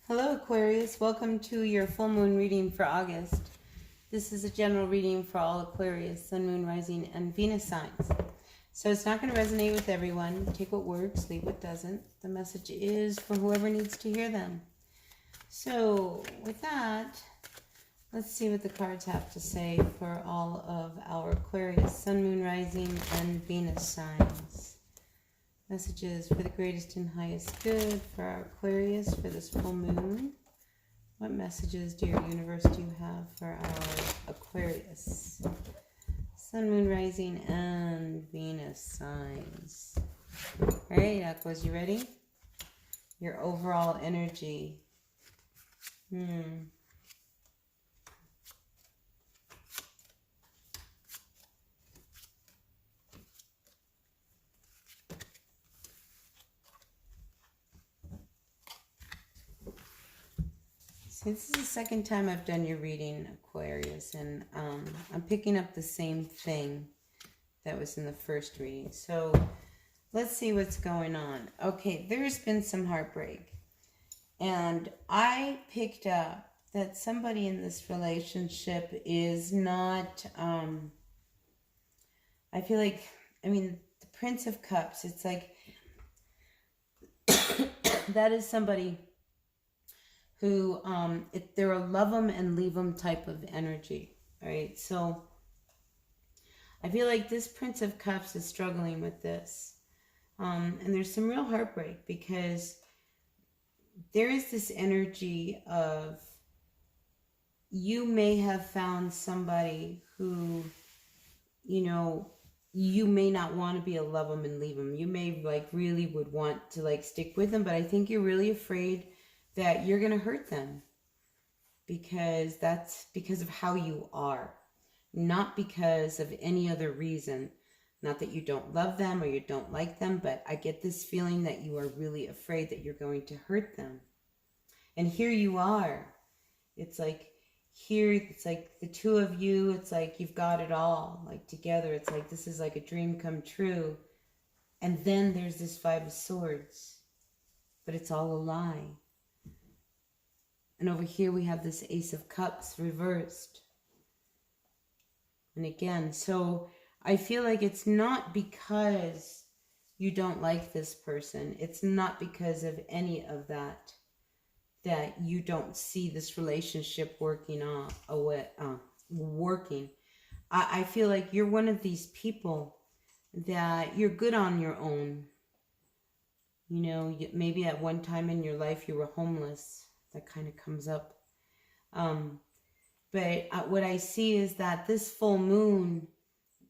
Hello Aquarius, welcome to your full moon reading for August. This is a general reading for all Aquarius, Sun, Moon, Rising, and Venus signs. So it's not going to resonate with everyone. Take what works, leave what doesn't. The message is for whoever needs to hear them. So with that, let's see what the cards have to say for all of our Aquarius, Sun, Moon, Rising, and Venus signs. Messages for the greatest and highest good for our Aquarius for this full moon. What messages, dear universe, do you have for our Aquarius? Sun, Moon, Rising, and Venus signs. All right, Aquas, you ready? Your overall energy. This is the second time I've done your reading, Aquarius, and I'm picking up the same thing that was in the first reading. So let's see what's going on. Okay, there's been some heartbreak, and I picked up that somebody in this relationship is not, I feel like, the Prince of Cups, it's like, that is somebody who they're a love them and leave them type of energy, right? So I feel like this Prince of Cups is struggling with this, and there's some real heartbreak because there is this energy of you may have found somebody who, you may not want to be a love them and leave them. You may really would want to stick with them, but I think you're really afraid that you're going to hurt them because that's because of how you are, not because of any other reason. Not that you don't love them or you don't like them, but I get this feeling that you are really afraid that you're going to hurt them. And here you are. It's like here, it's like the two of you, it's like you've got it all, together. It's like this is like a dream come true. And then there's this Five of Swords, but it's all a lie. And over here we have this Ace of Cups reversed. And again, so I feel like it's not because you don't like this person. It's not because of any of that you don't see this relationship working. I feel like you're one of these people that you're good on your own. Maybe at one time in your life you were homeless. That kind of comes up. But what I see is that this full moon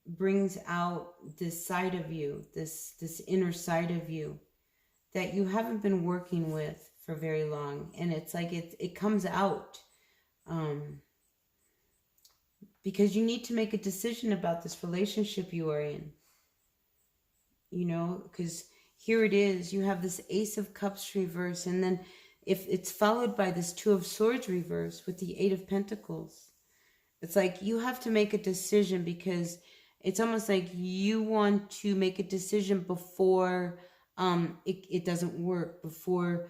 brings out this side of you, this inner side of you that you haven't been working with for very long. And it's like it comes out because you need to make a decision about this relationship you are in. Because here it is. You have this Ace of Cups reverse, and then if it's followed by this Two of Swords reverse with the Eight of Pentacles, it's like you have to make a decision because it's almost like you want to make a decision before it doesn't work, before,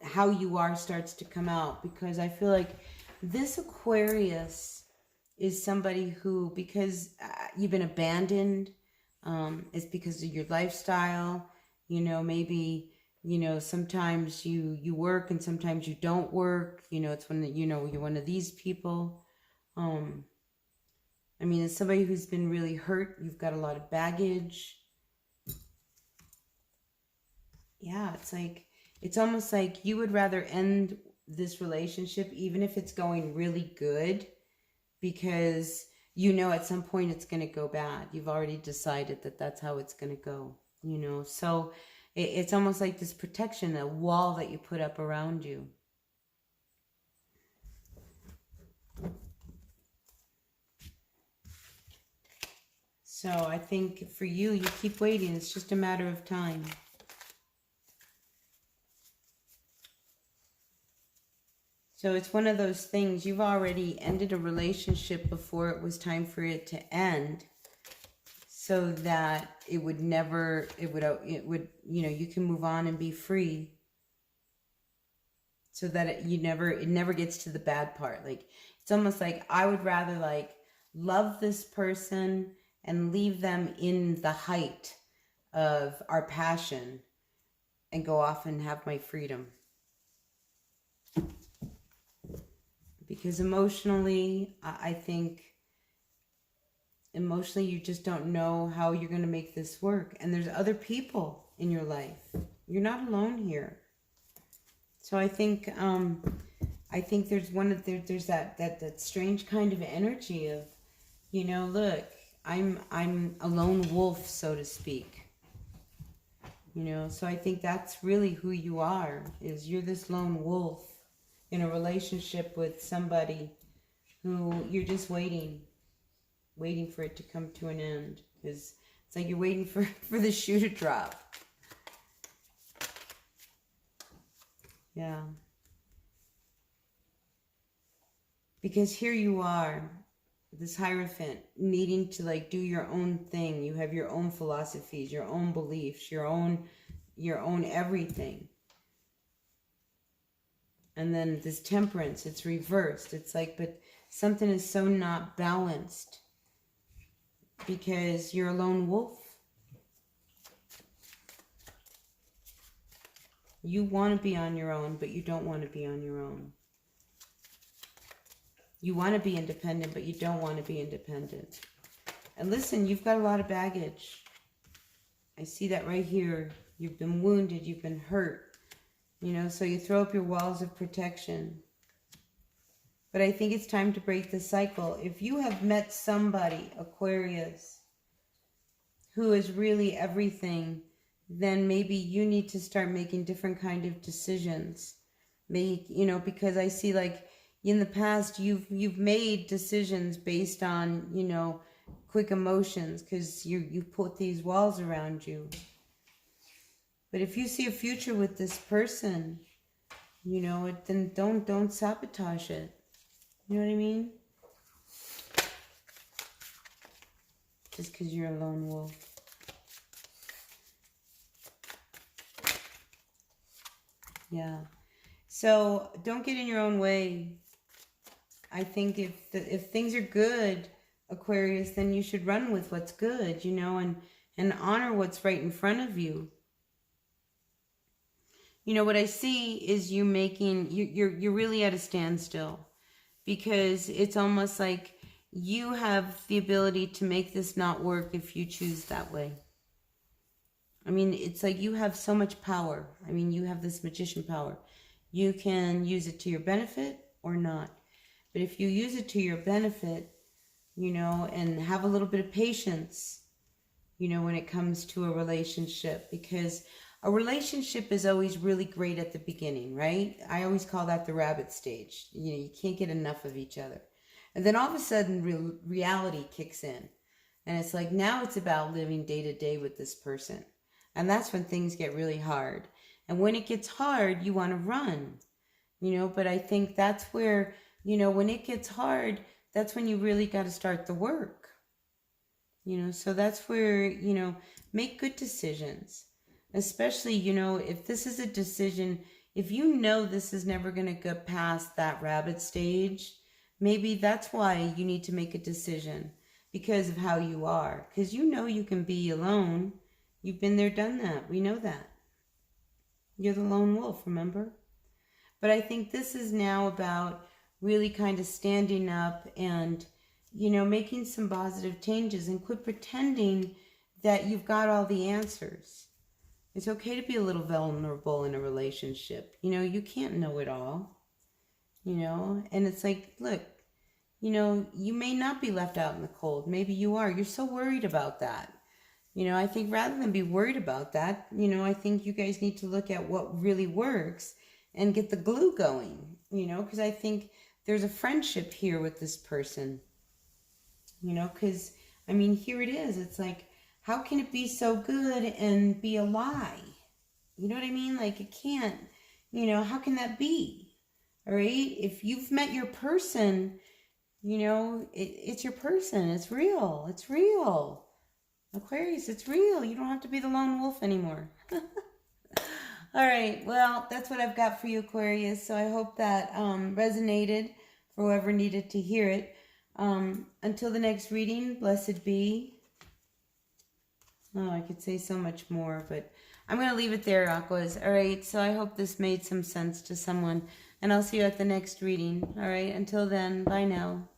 how you are starts to come out. Because I feel like this Aquarius is somebody who, because you've been abandoned, it's because of your lifestyle, maybe, sometimes you work and sometimes you don't work. It's when, you're one of these people. It's somebody who's been really hurt. You've got a lot of baggage. Yeah, it's almost like you would rather end this relationship, even if it's going really good, because at some point it's going to go bad. You've already decided that that's how it's going to go, so it's almost like this protection, a wall that you put up around you. So I think for you, you keep waiting. It's just a matter of time. So it's one of those things, you've already ended a relationship before it was time for it to end, so that it would, you can move on and be free. so that it never gets to the bad part. Like, it's almost like I would rather like love this person and leave them in the height of our passion and go off and have my freedom. Because emotionally, I think emotionally you just don't know how you're going to make this work. And there's other people in your life. You're not alone here. So I think there's there's that strange kind of energy of, you know, look, I'm a lone wolf, so to speak. You know, so I think that's really who you are, is you're this lone wolf in a relationship with somebody who you're just waiting for it to come to an end. Because it's like you're waiting for the shoe to drop. Yeah. Because here you are, this Hierophant, needing to like do your own thing. You have your own philosophies, your own beliefs, your own everything. And then this Temperance, it's reversed. It's like, but something is so not balanced because you're a lone wolf. You want to be on your own, but you don't want to be on your own. You want to be independent, but you don't want to be independent. And listen, you've got a lot of baggage. I see that right here. You've been wounded, you've been hurt. You know, so you throw up your walls of protection. But I think it's time to break the cycle. If you have met somebody, Aquarius, who is really everything, then maybe you need to start making different kind of decisions. You know, because I see like in the past you've made decisions based on, you know, quick emotions because you put these walls around you. But if you see a future with this person, you know, then don't sabotage it. You know what I mean? Just because you're a lone wolf. Yeah. So don't get in your own way. I think if things are good, Aquarius, then you should run with what's good, you know, and honor what's right in front of you. You know, what I see is you're really at a standstill, because it's almost like you have the ability to make this not work if you choose that way. I mean, it's like you have so much power. I mean, you have this magician power. You can use it to your benefit or not. But if you use it to your benefit, you know, and have a little bit of patience, you know, when it comes to a relationship, because a relationship is always really great at the beginning, right? I always call that the rabbit stage. You know, you can't get enough of each other. And then all of a sudden reality kicks in. And it's like, now it's about living day to day with this person. And that's when things get really hard. And when it gets hard, you want to run, you know, but I think that's where, you know, when it gets hard, that's when you really got to start the work, you know. So that's where, you know, make good decisions, especially, you know, if this is a decision, if you know this is never going to go past that rabbit stage, maybe that's why you need to make a decision, because of how you are, because you know you can be alone. You've been there, done that. We know that. You're the lone wolf, remember? But I think this is now about really kind of standing up and, you know, making some positive changes, and quit pretending that you've got all the answers. It's okay to be a little vulnerable in a relationship. You know, you can't know it all, you know, and it's like, look, you know, you may not be left out in the cold. Maybe you are. You're so worried about that. You know, I think rather than be worried about that, you know, I think you guys need to look at what really works and get the glue going, you know, because I think there's a friendship here with this person, you know, because, I mean, here it is. It's like, how can it be so good and be a lie? You know what I mean? Like, it can't, you know, how can that be? All right? If you've met your person, you know, it's your person. It's real. It's real. Aquarius, it's real. You don't have to be the lone wolf anymore. All right, well, that's what I've got for you, Aquarius. So I hope that resonated for whoever needed to hear it. Until the next reading, blessed be. Oh, I could say so much more, but I'm going to leave it there, Aquas. All right, so I hope this made some sense to someone, and I'll see you at the next reading. All right, until then, bye now.